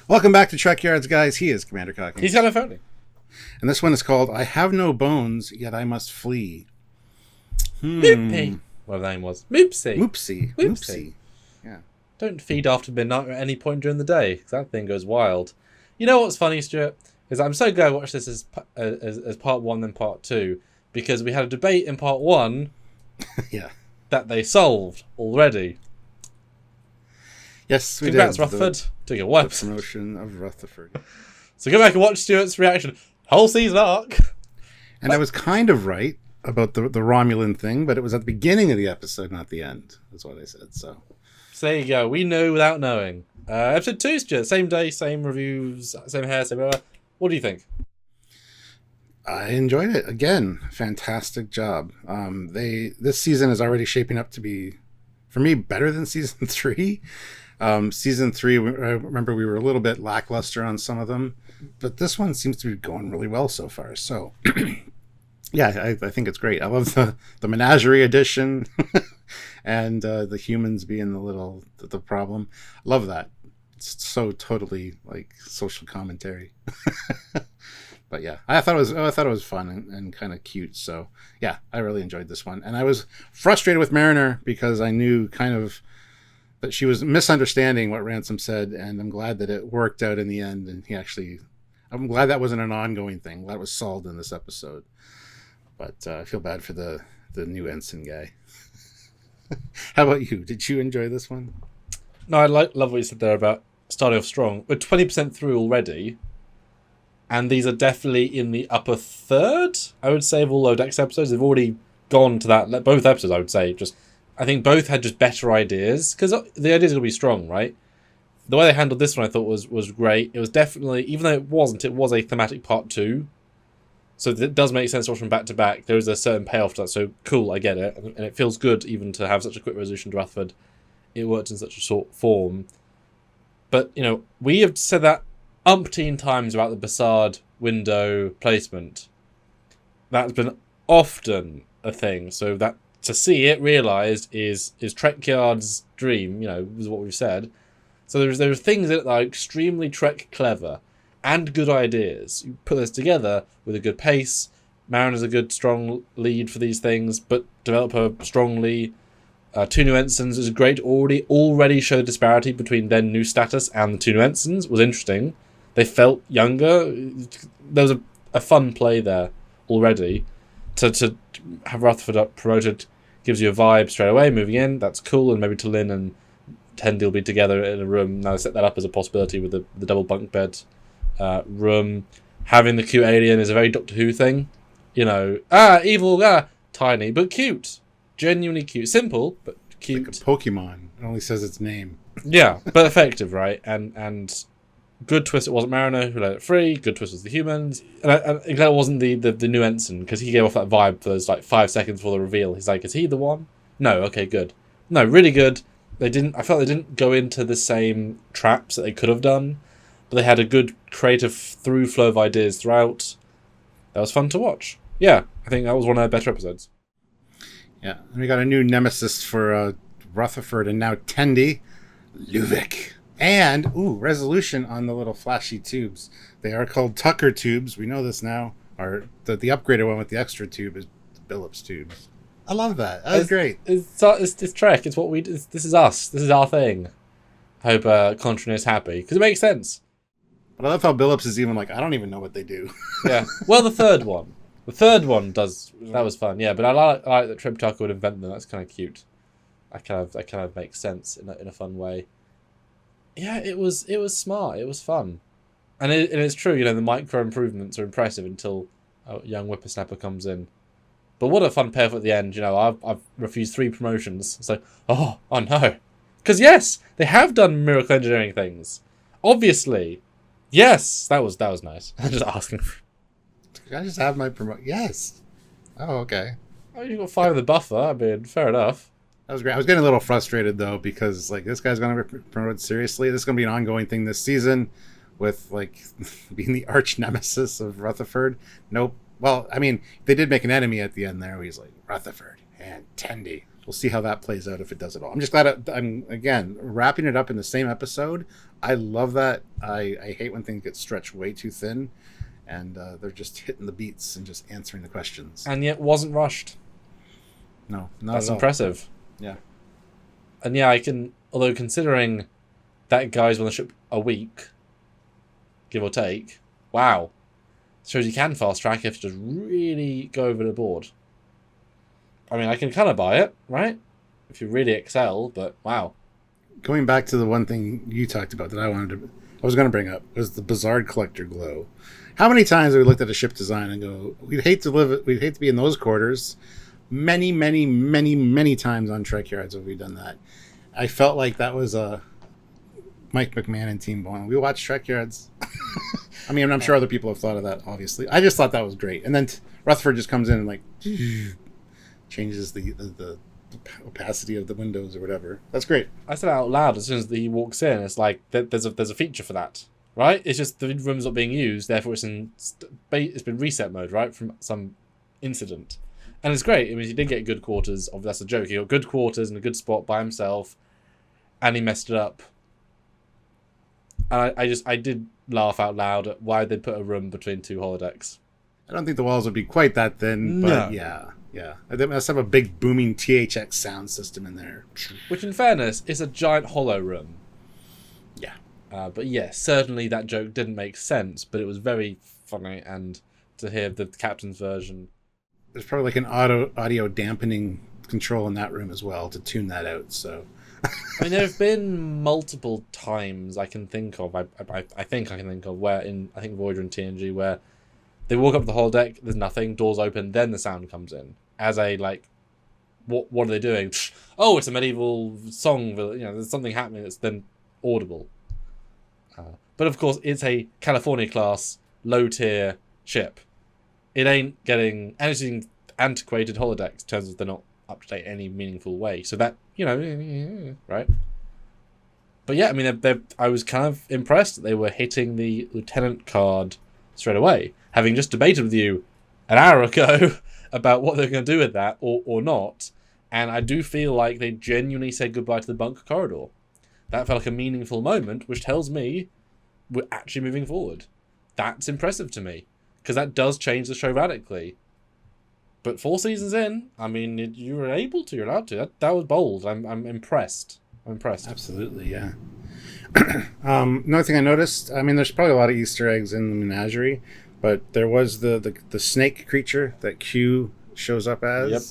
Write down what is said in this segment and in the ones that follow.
Welcome back to Trekyards, guys. He is Commander Cockings. He's got a Foley. And this one is called I Have No Bones, Yet I Must Flee. Moopy. Whatever the name was. Moopsy. Moopsy. Yeah. Don't feed after midnight or at any point during the day, because that thing goes wild. You know what's funny, Stuart? Is I'm so glad I watched this as part one than part two, because we had a debate in part one Yeah. that they solved already. Yes, we Congrats, did. Rutherford. Took your webs. The promotion of Rutherford. So go back and watch Stuart's reaction. Whole season arc. And I was kind of right about the Romulan thing, but it was at the beginning of the episode, not the end. That's what I said. So there you go. We know without knowing. Episode 2, Stuart. Same day, same reviews, same hair, same whatever. What do you think? I enjoyed it. Again, fantastic job. This season is already shaping up to be, for me, better than season 3. Season 3, I remember we were a little bit lackluster on some of them, but this one seems to be going really well so far. So, yeah, I think it's great. I love the menagerie edition and the humans being the problem. Love that. It's so totally like social commentary. But yeah, I thought it was fun and kind of cute. So yeah, I really enjoyed this one. And I was frustrated with Mariner because I knew kind of that she was misunderstanding what Ransom said, and I'm glad that it worked out in the end. And I'm glad that wasn't an ongoing thing. I'm glad it was solved in this episode. But I feel bad for the new ensign guy. How about you? Did you enjoy this one? No, I love what you said there about starting off strong. We're 20% through already. And these are definitely in the upper third, I would say, of all Low Decks episodes. They've already gone to that. Both episodes, I would say. I think both had just better ideas. Because the ideas are going to be strong, right? The way they handled this one, I thought, was great. It was definitely, even though it was a thematic part 2. So it does make sense to watch them back to back. There is a certain payoff to that. So cool, I get it. And it feels good even to have such a quick resolution to Rutherford. It worked in such a short form. But, we have said that umpteen times about the Bassard window placement. That's been often a thing. So that to see it realised is Trekyards' dream, is what we've said. So there are things in it that are extremely Trek clever and good ideas. You put this together with a good pace. Mariner's a good, strong lead for these things, but develop her strongly. 2 new ensigns is great. Already showed disparity between their new status and the 2 new ensigns. Was interesting. They felt younger. There was a fun play there already. To have Rutherford up promoted gives you a vibe straight away. Moving in, that's cool. And maybe T'Lyn and Tendi will be together in a room. Now set that up as a possibility with the double bunk bed room. Having the cute alien is a very Doctor Who thing. Evil, tiny, but cute. Genuinely cute. Simple, but cute. Like a Pokemon. It only says its name. Yeah, but effective, right? And good twist, it wasn't Mariner who let it free. Good twist was the humans. And I'm glad it wasn't the new ensign, because he gave off that vibe for those 5 seconds before the reveal. He's like, is he the one? No, okay, good. No, really good. I felt they didn't go into the same traps that they could have done, but they had a good creative through flow of ideas throughout. That was fun to watch. Yeah, I think that was one of their better episodes. Yeah, and we got a new nemesis for Rutherford and now Tendi, Luvic. And, resolution on the little flashy tubes. They are called Tucker tubes. We know this now. Or the upgraded one with the extra tube is Billups tubes. I love that. That was great. It's Trek. It's what we do. This is us. This is our thing. I hope Contran is happy, because it makes sense. But I love how Billups is even like, I don't even know what they do. Yeah. Well, the third one. The third one does. That was fun. Yeah, but I like that Trip Tucker would invent them. That's kind of cute. That kind of makes sense in a fun way. Yeah, it was smart. It was fun, and it's true. The micro improvements are impressive until a young whippersnapper comes in. But what a fun payoff at the end. I've refused 3 promotions. It's like, oh no, because yes, they have done miracle engineering things. Obviously, yes, that was nice. I'm just asking. Can I just have my promotion? Yes. Oh, okay. Oh, you got 5 of the buffer. I mean, fair enough. That was great. I was getting a little frustrated though, because this guy's going to be promoted seriously. This is going to be an ongoing thing this season, with being the arch nemesis of Rutherford. Nope. Well, I mean, they did make an enemy at the end there. Where he's like Rutherford and Tendi. we'll see how that plays out if it does at all. I'm just glad I'm again wrapping it up in the same episode. I love that. I hate when things get stretched way too thin, and they're just hitting the beats and just answering the questions. And yet wasn't rushed. No, not That's at all. impressive. Yeah. And yeah, I can. Although considering that guy's on the ship a week, give or take, wow, shows you can fast track if you just really go over the board. I mean, I can kind of buy it, right? If you really excel, but wow. Going back to the one thing you talked about that I was going to bring up was the Bizarre Collector Glow. How many times have we looked at a ship design and go, we'd hate to be in those quarters. Many, many, many, many times on Trekyards have we done that. I felt like that was a Mike McMahon and team going, we watched Trekyards. I mean, I'm sure other people have thought of that, obviously. I just thought that was great. And then Rutherford just comes in and like changes the opacity of the windows or whatever. That's great. I said it out loud as soon as he walks in. It's like there's a feature for that, right? It's just the room's not being used, therefore it's been reset mode, right, from some incident, and it's great. I mean, he did get good quarters. That's a joke. He got good quarters in a good spot by himself, and he messed it up. And I did laugh out loud at why they put a room between two holodecks. I don't think the walls would be quite that thin, but no. Yeah. They must have a big booming THX sound system in there. Which, in fairness, is a giant hollow room. Yeah. But yes, certainly that joke didn't make sense, but it was very funny, and to hear the captain's version. There's probably like an audio dampening control in that room as well to tune that out, so... I mean, there have been multiple times I can think of, I think I can think of, where in, I think, Voyager and TNG, where they walk up the holodeck, there's nothing, doors open, then the sound comes in. As a, like, what are they doing? Oh, it's a medieval song, there's something happening that's then audible. But of course, it's a California-class, low-tier ship. It ain't getting anything antiquated holodecks, in terms of they're not up to date in any meaningful way. So that, right? But yeah, I mean, I was kind of impressed that they were hitting the lieutenant card straight away. Having just debated with you an hour ago about what they're going to do with that or not, and I do feel like they genuinely said goodbye to the bunker corridor. That felt like a meaningful moment, which tells me we're actually moving forward. That's impressive to me, because that does change the show radically. But 4 seasons in, I mean, you were able to, you're allowed to. That was bold. I'm impressed. I'm impressed. Absolutely, yeah. Another thing I noticed, I mean, there's probably a lot of Easter eggs in the menagerie, but there was the snake creature that Q shows up as. Yep,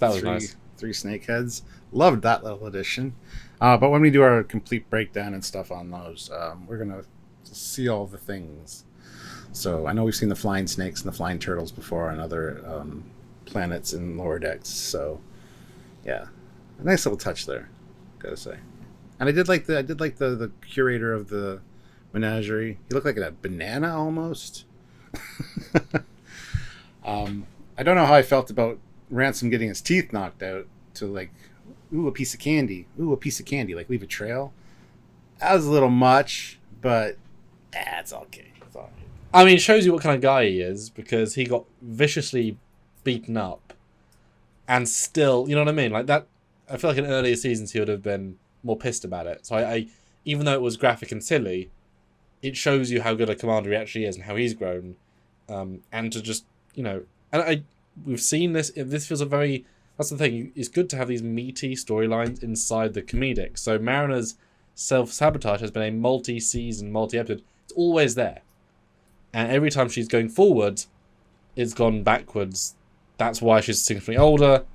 that was nice. 3 snake heads. Loved that little addition. But when we do our complete breakdown and stuff on those, we're going to see all the things. So I know we've seen the flying snakes and the flying turtles before on other planets in lower decks. So yeah, a nice little touch there, gotta say. And I did like the curator of the menagerie. He looked like a banana almost. I don't know how I felt about Ransom getting his teeth knocked out to like, ooh, a piece of candy. Ooh, a piece of candy. Like, leave a trail. That was a little much, but it's okay. It's all right. I mean, it shows you what kind of guy he is, because he got viciously beaten up and still, you know what I mean? Like that, I feel like in earlier seasons he would have been more pissed about it. So I even though it was graphic and silly, it shows you how good a commander he actually is and how he's grown. And to just, we've seen this. This feels that's the thing. It's good to have these meaty storylines inside the comedic. So Mariner's self-sabotage has been a multi-season, multi-episode. It's always there. And every time she's going forward, it's gone backwards. That's why she's significantly older.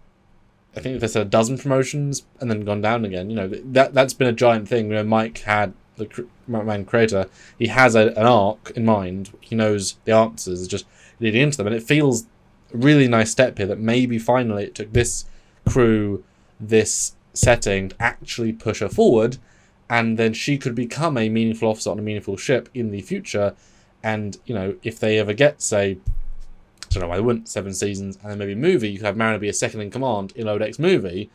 I think there's a dozen promotions and then gone down again. That's been a giant thing. Mike had, the man creator, he has an arc in mind. He knows the answers, just leading into them. And it feels a really nice step here that maybe finally it took this crew, this setting, to actually push her forward. And then she could become a meaningful officer on a meaningful ship in the future. And, if they ever get, say, I don't know why they wouldn't, 7 seasons, and then maybe a movie, you could have Mariner be a second in command in Lower Decks movie.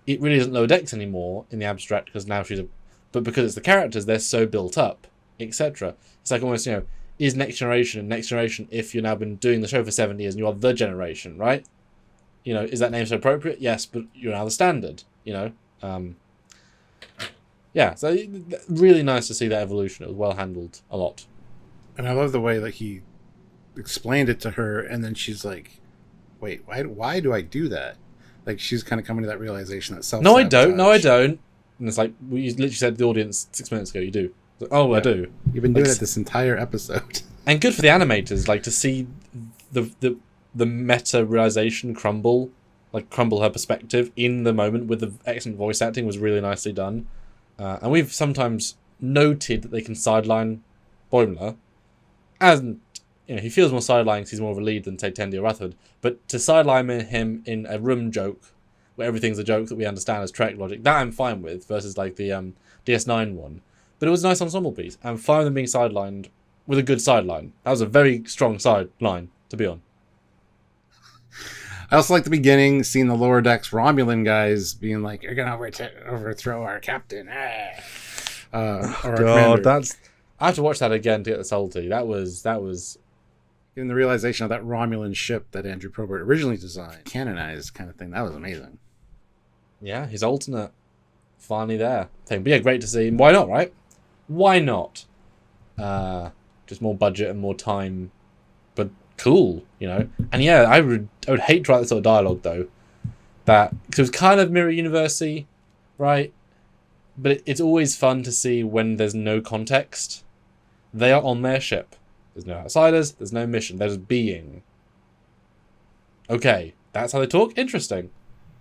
It really isn't Lower Decks anymore in the abstract, because now but because it's the characters, they're so built up, etc. It's like almost, is Next Generation if you've now been doing the show for 7 years and you are the generation, right? You know, is that name so appropriate? Yes, but you're now the standard. You know, yeah. So really nice to see that evolution. It was well handled, a lot. And I love the way that he explained it to her, and then she's like, "Wait, why do I do that?" Like she's kind of coming to that realization that self. No, I don't. No, I don't. And it's like you literally said to the audience 6 minutes ago. You do. Like, oh, yeah. I do. You've been doing it this entire episode. And good for the animators, like to see the meta realization crumble her perspective in the moment with the excellent voice acting was really nicely done. And we've sometimes noted that they can sideline Boimler, as you know, he feels more sidelined because he's more of a lead than say Tendi or Rutherford. But to sideline him in a room joke, where everything's a joke that we understand as Trek logic, that I'm fine with. Versus like the DS9 one, but it was a nice ensemble piece. I'm fine with them being sidelined with a good sideline. That was a very strong sideline to be on. I also like the beginning, seeing the lower decks Romulan guys being like, "You're gonna overthrow our captain." God, I have to watch that again to get the salty. That was getting the realization of that Romulan ship that Andrew Probert originally designed, canonized kind of thing. That was amazing. Yeah, his alternate finally there thing. But yeah, great to see. Why not, right? Why not? Just more budget and more time, but cool, you know. And yeah, I would hate to write this sort of dialogue though. That because it was kind of mirror universe-y, right? But it's always fun to see when there's no context. They are on their ship. There's no outsiders. There's no mission. There's being. Okay, that's how they talk. Interesting.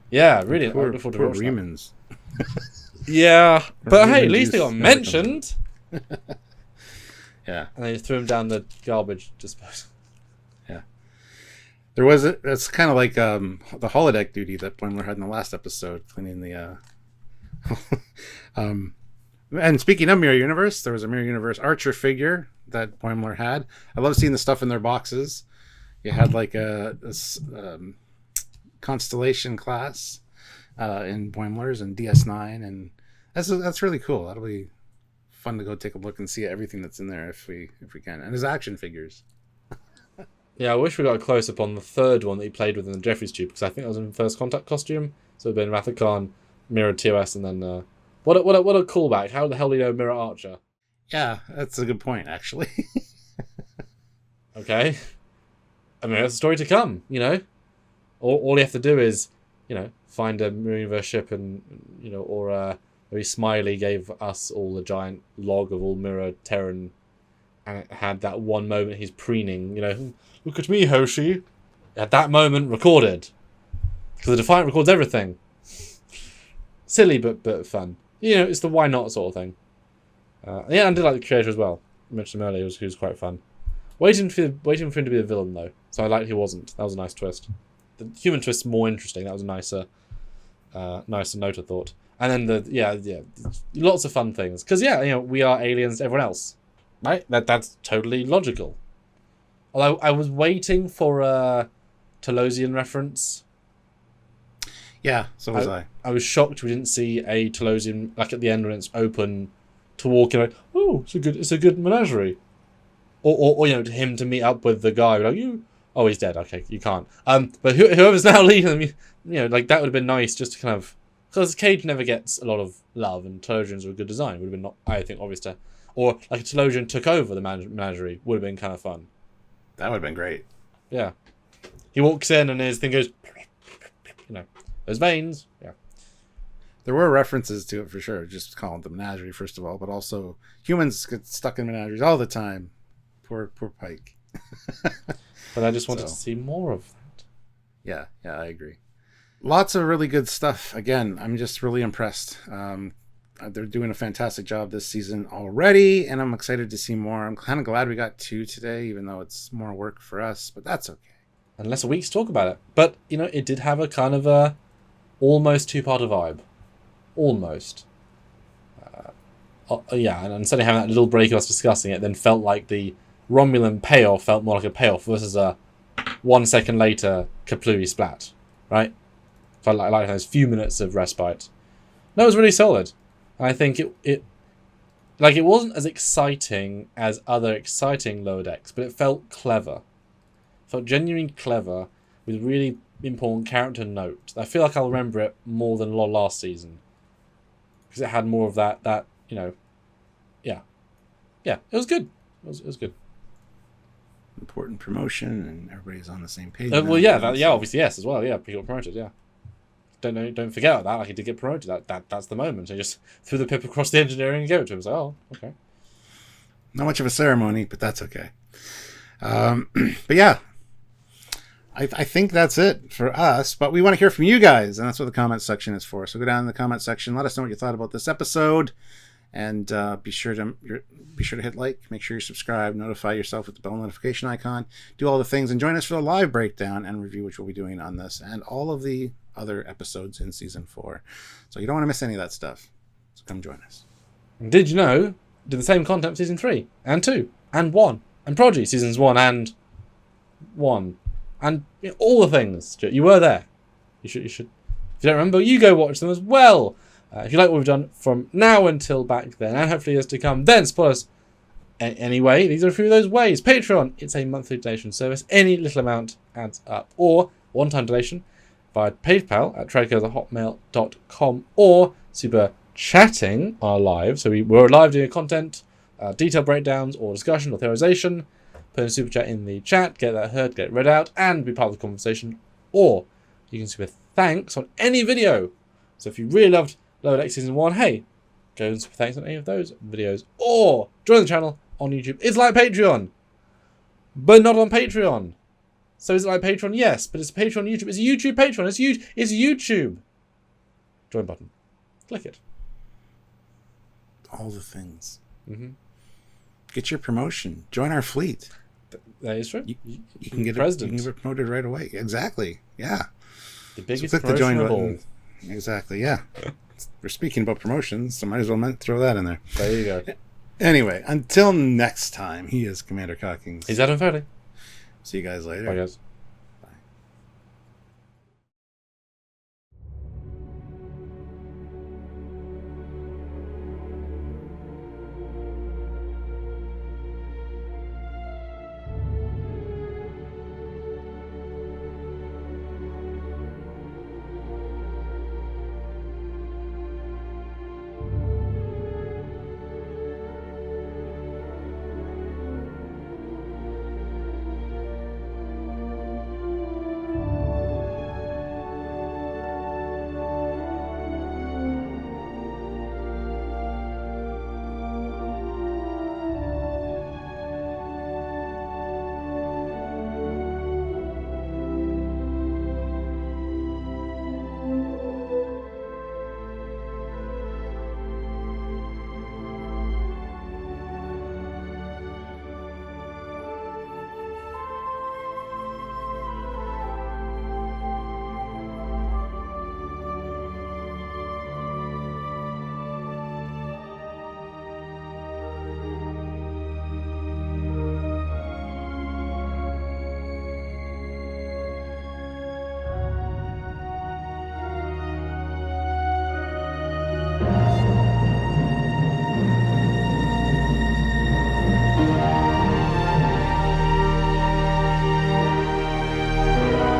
Yeah, really. Poor Remans. Yeah, but hey, at least they got mentioned. Yeah. And they threw him down the garbage disposal. Yeah. There was that's kind of like the holodeck duty that Boimler had in the last episode, cleaning the and speaking of Mirror Universe, there was a Mirror Universe Archer figure that Boimler had. I love seeing the stuff in their boxes. You had like this Constellation class in Boimler's and DS9, and that's really cool. That'll be fun to go take a look and see everything that's in there if we can. And his action figures. Yeah, I wish we got a close up on the third one that he played with in the Jeffries tube, because I think that was in First Contact costume. So it'd been Rathacon, Mirror TOS, and then what a callback. How the hell do you know Mirror Archer? Yeah, that's a good point, actually. Okay. I mean, that's a story to come, you know? All you have to do is, you know, find a Mirror Universe ship and, you know, or maybe Smiley gave us all a giant log of all Mirror Terran, and it had that one moment he's preening, you know, "Look at me, Hoshi." At that moment, recorded. Because the Defiant records everything. Silly, but fun. You know, it's the why not sort of thing. Yeah, I did like the creator as well. I mentioned him earlier, he was quite fun. Waiting for him to be the villain, though. So I liked he wasn't. That was a nice twist. The human twist's more interesting. That was a nicer note, I thought. And then lots of fun things. Because, yeah, you know, we are aliens to everyone else. Right? That's totally logical. Although I was waiting for a Telosian reference. Yeah, so was I. I was shocked we didn't see a Telosian, like at the end when it's open, to walk in like, oh, it's a good menagerie. Or you know, to him to meet up with the guy, like, oh, he's dead, okay, you can't. But whoever's now leading them, you know, like, that would have been nice just to kind of, because Cage never gets a lot of love, and Telosians are a good design, would have been, not, I think, obvious to, or like a Telosian took over the menagerie, would have been kind of fun. That would have been great. Yeah. He walks in and his thing goes, you know, those veins, yeah. There were references to it for sure, just calling it the menagerie, first of all, but also humans get stuck in menageries all the time. Poor Pike. But I just wanted to see more of that. Yeah, I agree. Lots of really good stuff. Again, I'm just really impressed. They're doing a fantastic job this season already, and I'm excited to see more. I'm kind of glad we got 2 today, even though it's more work for us, but that's okay. And less a week to talk about it. But, you know, it did have a kind of a almost two-parter vibe. Almost. Yeah, and instead of having that little break of us discussing it, then felt like the Romulan payoff felt more like a payoff versus a 1 second later kaplooey splat, right? Felt like those few minutes of respite. No, it was really solid. I think it wasn't as exciting as other exciting lower decks, but it felt clever. It felt genuinely clever with really important character note. I feel like I'll remember it more than last season because it had more of that. Yeah, it was good. It was good. Important promotion, and everybody's on the same page. Obviously yes as well. Yeah, he got promoted. Yeah, don't forget about that. Like he did get promoted. That's the moment. So he just threw the pip across the engineering and gave it to him. So okay. Not much of a ceremony, but that's okay. But yeah, I think that's it for us. But we want to hear from you guys, and that's what the comment section is for. So go down in the comment section, let us know what you thought about this episode, and be sure to hit like, make sure you subscribe, notify yourself with the bell notification icon, do all the things, and join us for the live breakdown and review, which we'll be doing on this and all of the other episodes in season 4. So you don't want to miss any of that stuff. So come join us. Did you know? Did the same content for season 3 and 2 and 1 and Prodigy seasons 1 and 1 and all the things. You were there. You should. If you don't remember, you go watch them as well. If you like what we've done from now until back then, and hopefully years to come, then support us anyway. These are a few of those ways. Patreon, it's a monthly donation service. Any little amount adds up. Or one-time donation via PayPal at trekyards@hotmail.com, or super chatting our live. So we're live doing content, detailed breakdowns or discussion or theorization. Put a super chat in the chat, get that heard, get it read out, and be part of the conversation. Or you can super thanks on any video. So if you really loved Lower Deck Season 1, hey, go and super thanks on any of those videos. Or join the channel on YouTube. It's like Patreon, but not on Patreon. So is it like Patreon? Yes, but it's Patreon YouTube. It's a YouTube Patreon. It's YouTube. Join button. Click it. All the things. Mm-hmm. Get your promotion. Join our fleet. That is true. You can get president. You can get promoted right away. Exactly. Yeah. The biggest click the join promotion of all. button. Exactly. Yeah. We're speaking about promotions, so might as well throw that in there. There you go. Anyway, until next time, he is Commander Cockings. He's Adam Foley. See you guys later. Bye, guys.